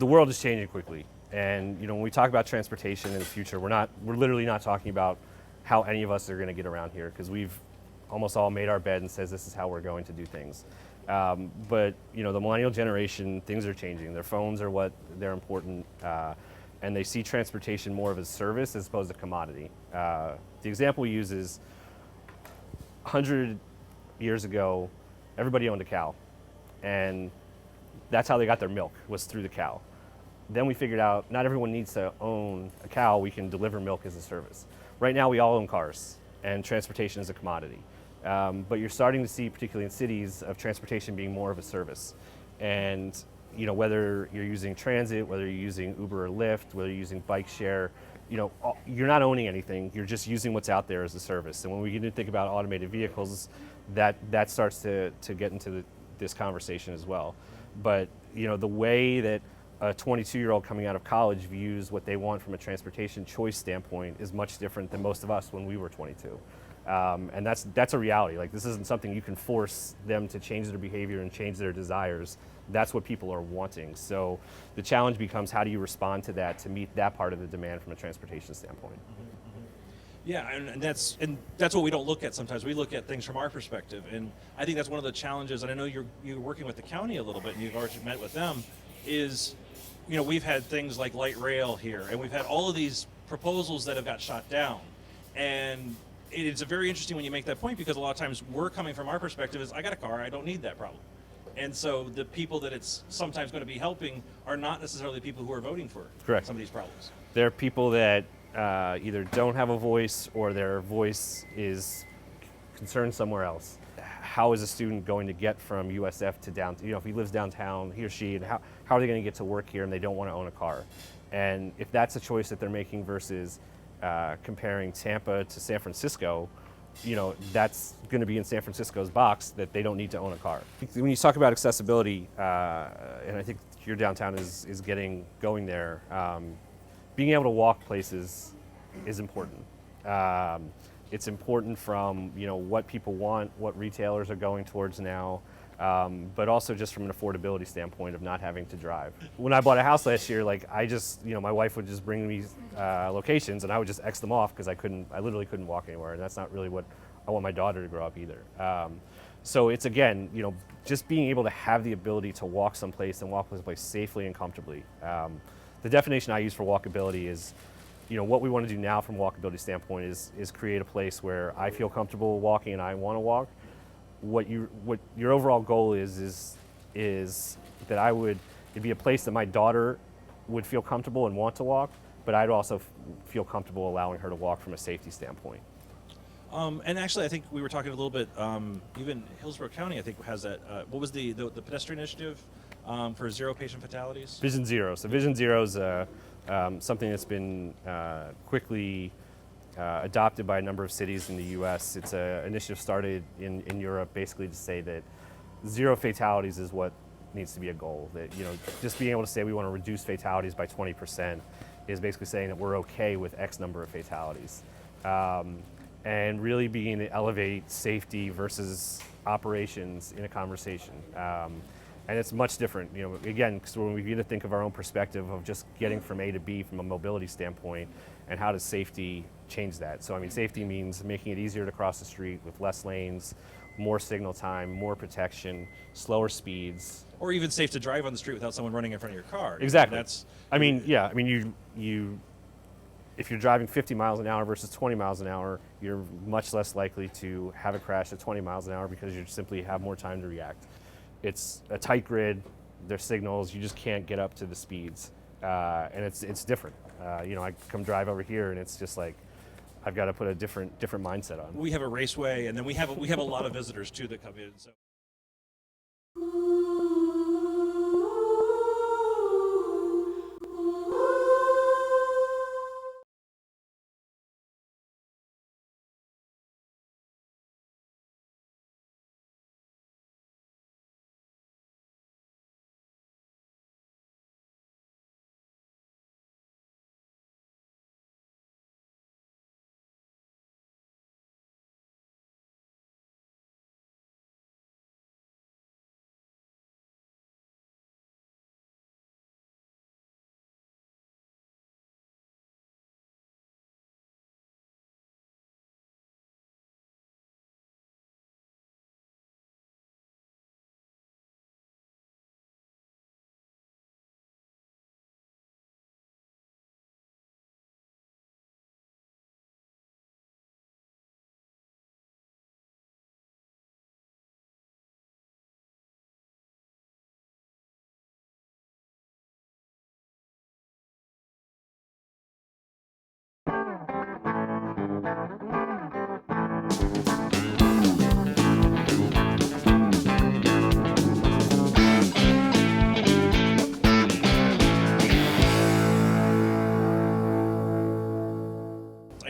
the world is changing quickly. And when we talk about transportation in the future, we're literally not talking about how any of us are going to get around here, because we've almost all made our bed and says this is how we're going to do things. But the millennial generation, things are changing. Their phones are what they're important, and they see transportation more of a service as opposed to commodity. The example we use is 100 years ago, everybody owned a cow, and that's how they got their milk, was through the cow. Then we figured out not everyone needs to own a cow, we can deliver milk as a service. Right now we all own cars, and transportation is a commodity. But you're starting to see, particularly in cities, of transportation being more of a service. And whether you're using transit, whether you're using Uber or Lyft, whether you're using bike share, you're not owning anything, you're just using what's out there as a service. And when we get to think about automated vehicles, that starts to get into this conversation as well. But the way that a 22-year-old coming out of college views what they want from a transportation choice standpoint is much different than most of us when we were 22. And that's a reality. Like, this isn't something you can force them to change their behavior and change their desires. That's what people are wanting. So the challenge becomes, how do you respond to that to meet that part of the demand from a transportation standpoint? Yeah, and that's what we don't look at sometimes. We look at things from our perspective, and I think that's one of the challenges. And I know you're working with the county a little bit, and you've already met with them. Is we've had things like light rail here, and we've had all of these proposals that have got shot down, and it's very interesting when you make that point, because a lot of times we're coming from our perspective is, I got a car, I don't need that problem. And so the people that it's sometimes going to be helping are not necessarily the people who are voting for Correct. some of these problems. There are people that either don't have a voice, or their voice is concerned somewhere else. How is a student going to get from USF to downtown? If he lives downtown, he or she, and how are they going to get to work here and they don't want to own a car? And if that's a choice that they're making versus comparing Tampa to San Francisco, that's going to be in San Francisco's box that they don't need to own a car. When you talk about accessibility, and I think your downtown is getting going there, being able to walk places is important. It's important from what people want, what retailers are going towards now, but also just from an affordability standpoint of not having to drive. When I bought a house last year, I just, my wife would just bring me locations, and I would just X them off because I literally couldn't walk anywhere, and that's not really what I want my daughter to grow up either. So it's, again, just being able to have the ability to walk someplace and walk someplace safely and comfortably. The definition I use for walkability is, what we want to do now from a walkability standpoint is create a place where I feel comfortable walking and I want to walk. What your overall goal is that it'd be a place that my daughter would feel comfortable and want to walk, but I'd also feel comfortable allowing her to walk from a safety standpoint. And actually, I think we were talking a little bit, even Hillsborough County, I think, has that. What was the pedestrian initiative for zero patient fatalities? Vision Zero. So Vision Zero is something that's been quickly adopted by a number of cities in the U.S. It's an initiative started in Europe, basically to say that zero fatalities is what needs to be a goal. That just being able to say we want to reduce fatalities by 20% is basically saying that we're okay with X number of fatalities. And really being to elevate safety versus operations in a conversation. And it's much different, again, because when we begin to think of our own perspective of just getting from A to B from a mobility standpoint, and how does safety change that? So, safety means making it easier to cross the street with less lanes, more signal time, more protection, slower speeds. Or even safe to drive on the street without someone running in front of your car. Exactly. If you're driving 50 miles an hour versus 20 miles an hour, you're much less likely to have a crash at 20 miles an hour because you simply have more time to react. It's a tight grid, there's signals, you just can't get up to the speeds. And it's different. I come drive over here and it's just like, I've got to put a different mindset on. We have a raceway, and then we have a lot of visitors too that come in. So.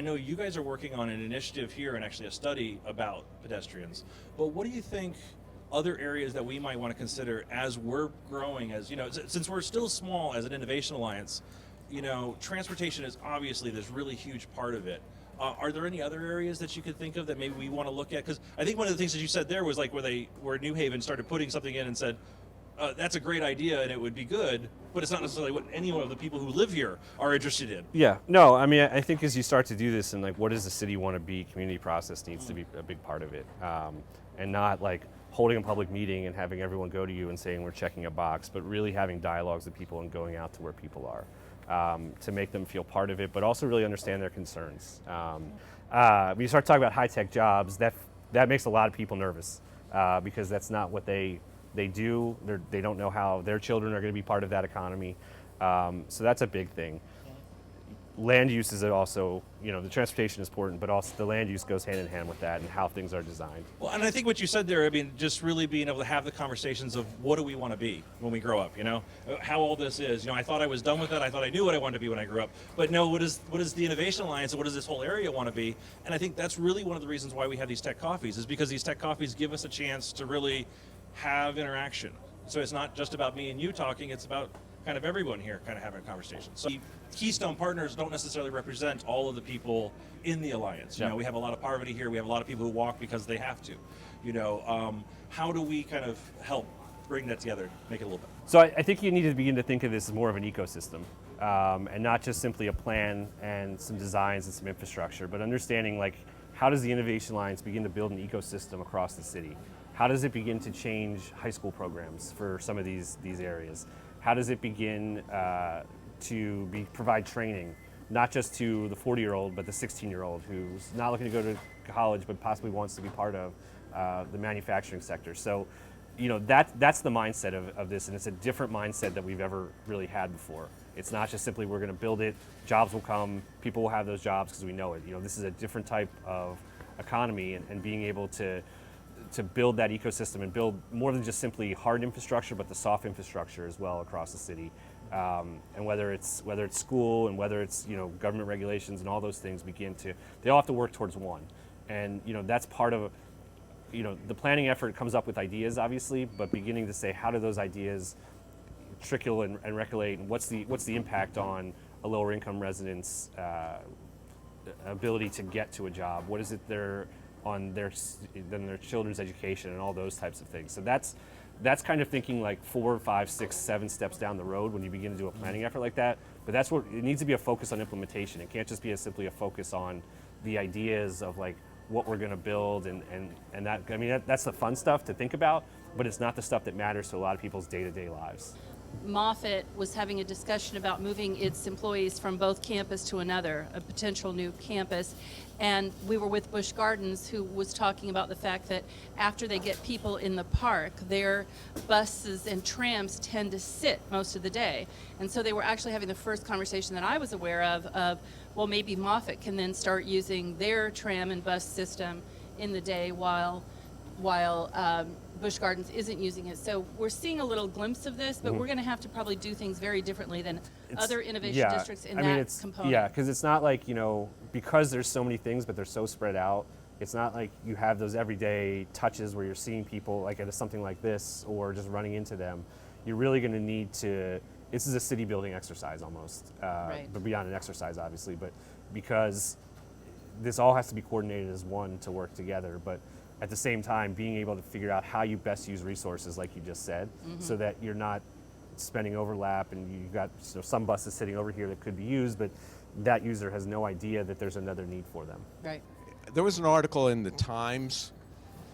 I know you guys are working on an initiative here and actually a study about pedestrians, but what do you think other areas that we might want to consider as we're growing, as, since we're still small as an innovation alliance, transportation is obviously this really huge part of it. Are there any other areas that you could think of that maybe we want to look at? Because I think one of the things that you said there was like where New Haven started putting something in and said, that's a great idea and it would be good, but it's not necessarily what any of the people who live here are interested in. Yeah, no, I mean, I think as you start to do this and like, what does the city want to be, community process needs to be a big part of it. And not like holding a public meeting and having everyone go to you and saying we're checking a box, but really having dialogues with people and going out to where people are to make them feel part of it, but also really understand their concerns. When you start talking about high-tech jobs, that makes a lot of people nervous because that's not what they do. They don't know how their children are going to be part of that economy. So that's a big thing. Land use is also, the transportation is important, but also the land use goes hand in hand with that and how things are designed. Well, and I think what you said there, I mean, just really being able to have the conversations of what do we want to be when we grow up, how all this is. I thought I was done with that. I thought I knew what I wanted to be when I grew up. But no, what is the Innovation Alliance and what does this whole area want to be? And I think that's really one of the reasons why we have these tech coffees, is because these tech coffees give us a chance to really have interaction. So it's not just about me and you talking, it's about kind of everyone here kind of having a conversation. So Keystone Partners don't necessarily represent all of the people in the Alliance. Yeah. We have a lot of poverty here. We have a lot of people who walk because they have to. How do we kind of help bring that together, make it a little better? So I think you need to begin to think of this as more of an ecosystem and not just simply a plan and some designs and some infrastructure, but understanding like how does the Innovation Alliance begin to build an ecosystem across the city? How does it begin to change high school programs for some of these areas? How does it begin to provide training, not just to the 40-year-old, but the 16-year-old who's not looking to go to college, but possibly wants to be part of the manufacturing sector? So, that's the mindset of this, and it's a different mindset that we've ever really had before. It's not just simply we're going to build it, jobs will come, people will have those jobs because we know it. This is a different type of economy, and being able to build that ecosystem and build more than just simply hard infrastructure, but the soft infrastructure as well across the city. And whether it's school and whether it's government regulations and all those things they all have to work towards one. And that's part of the planning effort comes up with ideas obviously, but beginning to say how do those ideas trickle and percolate, and what's the impact on a lower income resident's ability to get to a job? What is it on their children's education and all those types of things. So that's kind of thinking like 4, 5, 6, 7 steps down the road when you begin to do a planning effort like that. But that's what it needs to be, a focus on implementation. It can't just be simply a focus on the ideas of like what we're going to build and that. I mean, that's the fun stuff to think about, but it's not the stuff that matters to a lot of people's day-to-day lives. Moffett was having a discussion about moving its employees from both campus to another, a potential new campus. And we were with Busch Gardens, who was talking about the fact that after they get people in the park, their buses and trams tend to sit most of the day. And so they were actually having the first conversation that I was aware of, well, maybe Moffett can then start using their tram and bus system in the day while Busch Gardens isn't using it. So we're seeing a little glimpse of this, but we're going to have to probably do things very differently than other innovation districts in that component. Yeah, because it's not like, because there's so many things, but they're so spread out, it's not like you have those everyday touches where you're seeing people like at something like this or just running into them. You're really going to need to, this is a city building exercise almost, Right. But beyond an exercise obviously, but because this all has to be coordinated as one to work together. But at the same time, being able to figure out how you best use resources, like you just said, so that you're not spending overlap and you've got some buses sitting over here that could be used, but that user has no idea that there's another need for them. Right. There was an article in the Times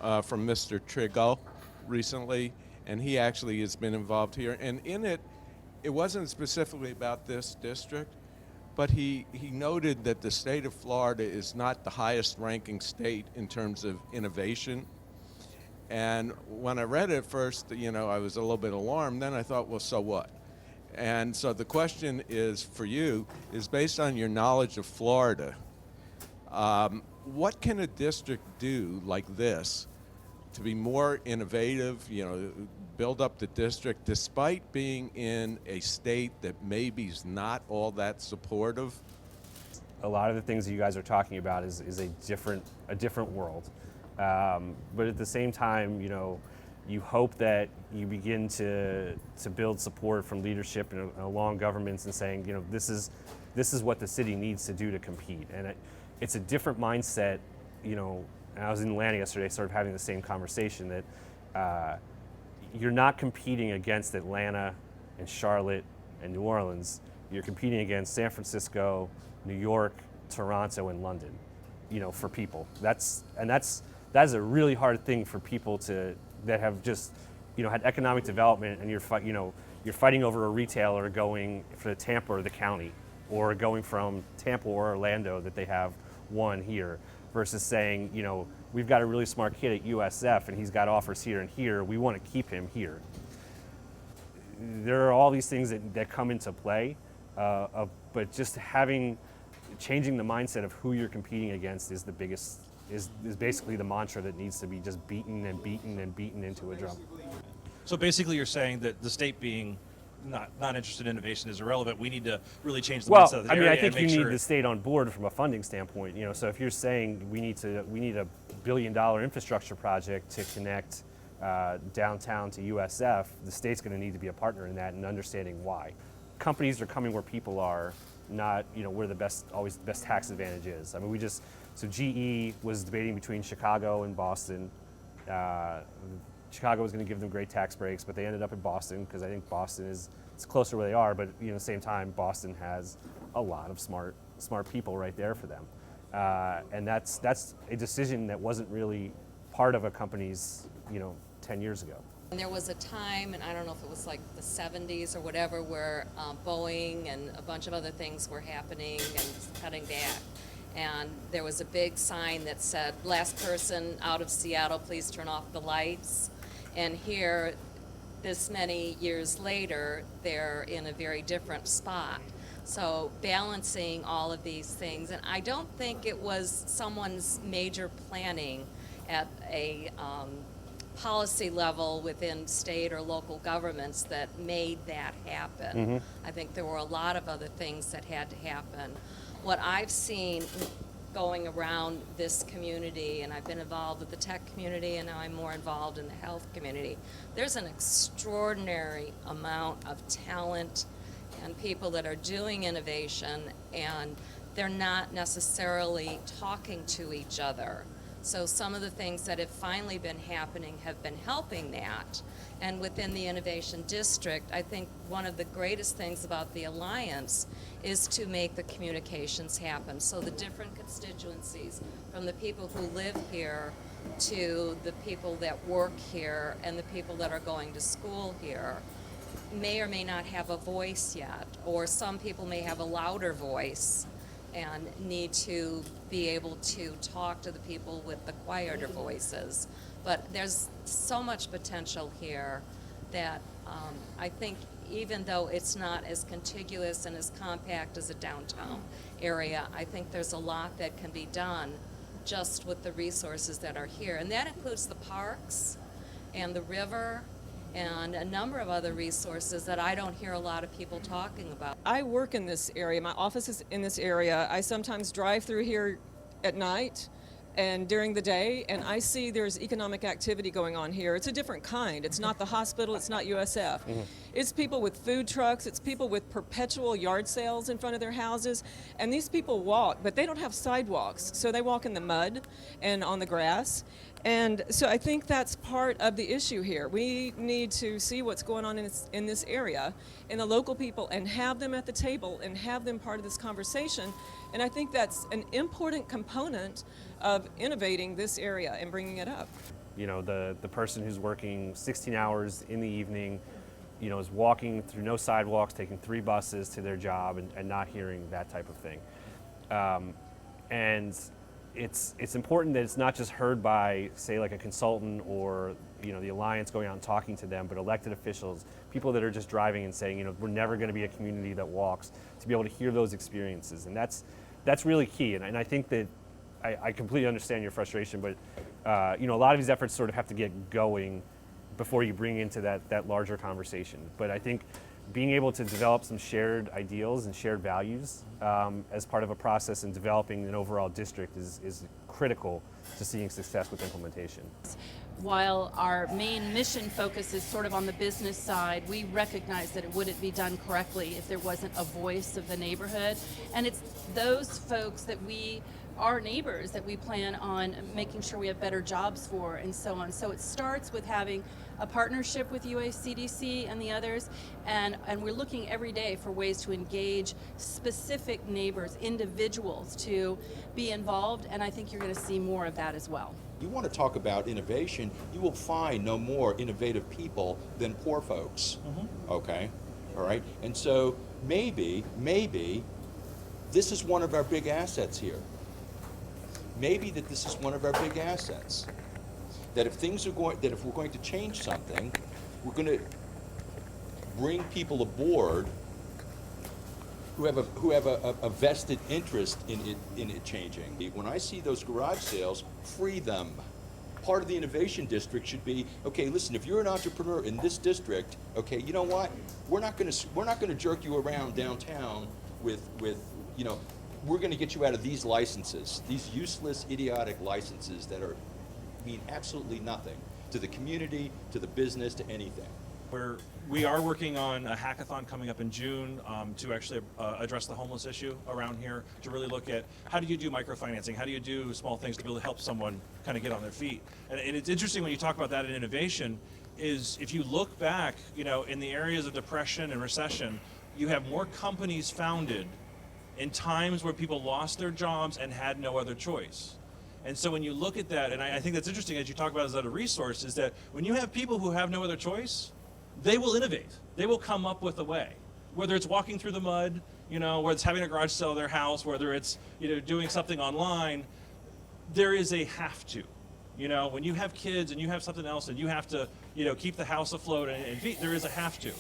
from Mr. Trigo recently, and he actually has been involved here. And in it, it wasn't specifically about this district, but he noted that the state of Florida is not the highest ranking state in terms of innovation. And when I read it first, I was a little bit alarmed. Then I thought, well, so what? And so the question is for you, is based on your knowledge of Florida, what can a district do like this to be more innovative, build up the district despite being in a state that maybe is not all that supportive? a lot of the things that you guys are talking about is a different world. But at the same time, you hope that you begin to build support from leadership and along governments and saying, this is what the city needs to do to compete. And it's a different mindset, and I was in Atlanta yesterday sort of having the same conversation that you're not competing against Atlanta and Charlotte and New Orleans. You're competing against San Francisco, New York, Toronto, and London, for people. That is a really hard thing for people that have just, had economic development, and you're fighting over a retailer going for the Tampa or the county, or going from Tampa or Orlando that they have one here, versus saying, we've got a really smart kid at USF and he's got offers here and here. We want to keep him here. There are all these things that come into play, but just changing the mindset of who you're competing against is the biggest. Is basically the mantra that needs to be just beaten and beaten and beaten into a drum. So basically you're saying that the state being not interested in innovation is irrelevant. We need to really change the mindset of the area. I think and you make need sure the state on board from a funding standpoint. So if you're saying we need a $1 billion infrastructure project to connect downtown to USF, the state's going to need to be a partner in that and understanding why. Companies are coming where people are, not where the best tax advantage is. I mean, so GE was debating between Chicago and Boston. Chicago was going to give them great tax breaks, but they ended up in Boston because I think Boston it's closer where they are. But at the same time, Boston has a lot of smart people right there for them, and that's a decision that wasn't really part of a company's 10 years ago. And there was a time, and I don't know if it was like the 70s or whatever, where Boeing and a bunch of other things were happening and cutting back. And there was a big sign that said, last person out of Seattle, please turn off the lights. And here, this many years later, they're in a very different spot. So balancing all of these things, and I don't think it was someone's major planning at a policy level within state or local governments that made that happen. Mm-hmm. I think there were a lot of other things that had to happen. What I've seen going around this community, and I've been involved with the tech community, and now I'm more involved in the health community, there's an extraordinary amount of talent and people that are doing innovation, and they're not necessarily talking to each other. So some of the things that have finally been happening have been helping that. And within the Innovation District, I think one of the greatest things about the Alliance is to make the communications happen. So the different constituencies, from the people who live here to the people that work here and the people that are going to school here, may or may not have a voice yet, or some people may have a louder voice and need to be able to talk to the people with the quieter voices. But there's so much potential here that I think even though it's not as contiguous and as compact as a downtown area, I think there's a lot that can be done just with the resources that are here. And that includes the parks and the river and a number of other resources that I don't hear a lot of people talking about. I work in this area. My office is in this area. I sometimes drive through here at night and during the day, and I see there's economic activity going on here. It's a different kind. It's not the hospital. It's not USF. Mm-hmm. It's people with food trucks. It's people with perpetual yard sales in front of their houses. And these people walk, but they don't have sidewalks. So they walk in the mud and on the grass. And so I think that's part of the issue here. We need to see what's going on in this area and the local people and have them at the table and have them part of this conversation. And I think that's an important component of innovating this area and bringing it up. The person who's working 16 hours in the evening, is walking through no sidewalks, taking 3 buses to their job and not hearing that type of thing. And it's important that it's not just heard by, say, like a consultant or the Alliance going out and talking to them, but elected officials, people that are just driving and saying, we're never going to be a community that walks, to be able to hear those experiences. And that's really key. And I think that I completely understand your frustration, but a lot of these efforts sort of have to get going before you bring into that larger conversation. But I think being able to develop some shared ideals and shared values as part of a process in developing an overall district is critical to seeing success with implementation. While our main mission focus is sort of on the business side, we recognize that it wouldn't be done correctly if there wasn't a voice of the neighborhood. And it's those folks that our neighbors that we plan on making sure we have better jobs for and so on. So it starts with having a partnership with UACDC and the others, and we're looking every day for ways to engage specific neighbors, individuals to be involved, and I think you're going to see more of that as well. You want to talk about innovation, you will find no more innovative people than poor folks. Okay? All right? And so maybe this is one of our big assets here. Maybe that this is one of our big assets. That if we're going to change something, we're going to bring people aboard who have a vested interest in it changing. When I see those garage sales, free them. Part of the innovation district should be, okay, listen, if you're an entrepreneur in this district, okay, you know what? We're not going to jerk you around downtown with you know, we're going to get you out of these licenses, these useless, idiotic licenses that mean absolutely nothing to the community, to the business, to anything. We are working on a hackathon coming up in June to actually address the homeless issue around here, to really look at how do you do microfinancing, how do you do small things to really help someone kind of get on their feet. And it's interesting when you talk about that in innovation, is if you look back, you know, in the areas of depression and recession, you have more companies founded in times where people lost their jobs and had no other choice. And so when you look at that, and I think that's interesting as you talk about it as a resource, is that when you have people who have no other choice, they will innovate. They will come up with a way. Whether it's walking through the mud, you know, whether it's having a garage sale at their house, whether it's, you know, doing something online, there is a have to. You know, when you have kids and you have something else and you have to, you know, keep the house afloat and feed, there is a have to.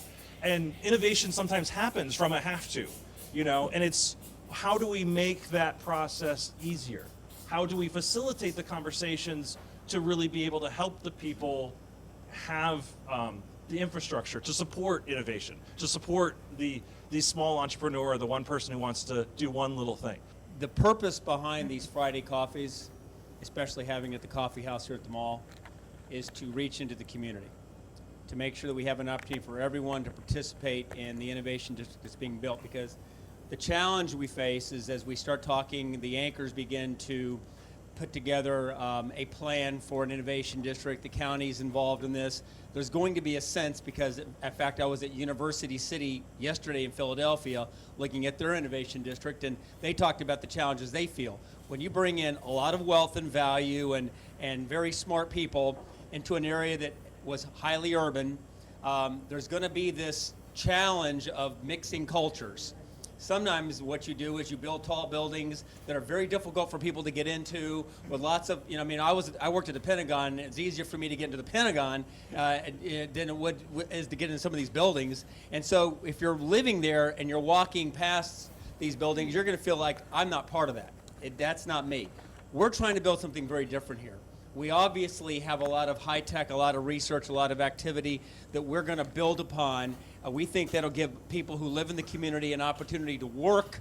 And innovation sometimes happens from a have to, you know, and it's how do we make that process easier? How do we facilitate the conversations to really be able to help the people have the infrastructure to support innovation, to support the small entrepreneur, the one person who wants to do one little thing? The purpose behind these Friday coffees, especially having at the coffee house here at the mall, is to reach into the community, to make sure that we have an opportunity for everyone to participate in the innovation district that's being built. Because the challenge we face is as we start talking, the anchors begin to put together a plan for an innovation district. The county's involved in this. There's going to be a sense, because in fact I was at University City yesterday in Philadelphia looking at their innovation district, and they talked about the challenges they feel. When you bring in a lot of wealth and value and very smart people into an area that was highly urban, there's going to be this challenge of mixing cultures. Sometimes what you do is you build tall buildings that are very difficult for people to get into with lots of, you know, I mean, I worked at the Pentagon, and it's easier for me to get into the Pentagon than it is to get into some of these buildings. And so if you're living there and you're walking past these buildings, you're going to feel like, I'm not part of that. That's not me. We're trying to build something very different here. We obviously have a lot of high tech, a lot of research, a lot of activity that we're going to build upon. We think that'll give people who live in the community an opportunity to work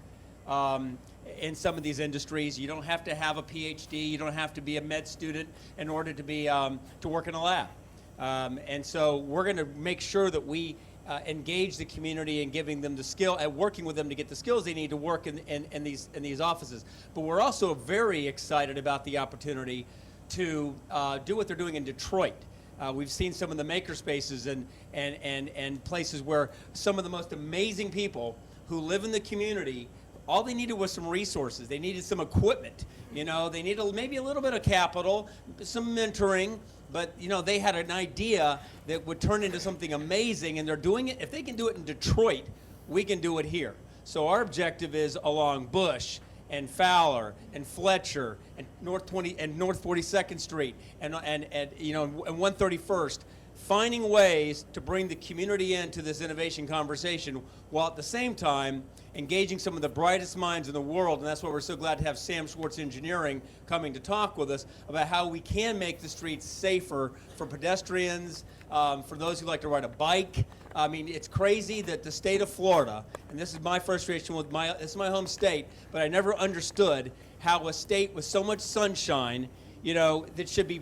in some of these industries. You don't have to have a PhD. You don't have to be a med student in order to be to work in a lab. And so we're going to make sure that we engage the community and giving them the skill and working with them to get the skills they need to work in these offices. But we're also very excited about the opportunity to do what they're doing in Detroit. We've seen some of the maker spaces and places where some of the most amazing people who live in the community, all they needed was some resources. They needed some equipment. You know, they needed maybe a little bit of capital, some mentoring, but you know, they had an idea that would turn into something amazing, and they're doing it. If they can do it in Detroit, we can do it here. So our objective is along Bush and Fowler and Fletcher and North 42nd Street and you know, and 131st, finding ways to bring the community into this innovation conversation while at the same time engaging some of the brightest minds in the world. And that's why we're so glad to have Sam Schwartz Engineering coming to talk with us about how we can make the streets safer for pedestrians, for those who like to ride a bike, I mean, it's crazy that the state of Florida, and this is my frustration with this is my home state, but I never understood how a state with so much sunshine, you know, that should be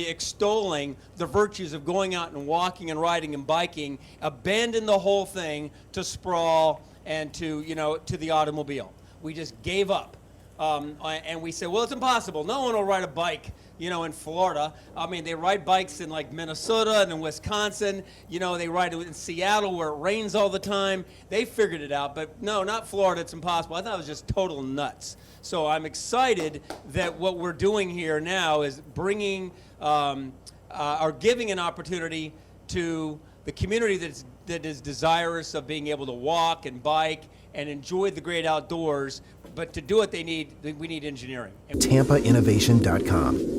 extolling the virtues of going out and walking and riding and biking, abandon the whole thing to sprawl and to, you know, to the automobile. We just gave up. And we said, well, it's impossible. No one will ride a bike, you know, in Florida. I mean, they ride bikes in like Minnesota and in Wisconsin. You know, they ride in Seattle where it rains all the time. They figured it out, but no, not Florida. It's impossible. I thought it was just total nuts. So I'm excited that what we're doing here now is bringing, or giving an opportunity to the community that is desirous of being able to walk and bike and enjoy the great outdoors. But to do it, we need engineering. TampaInnovation.com.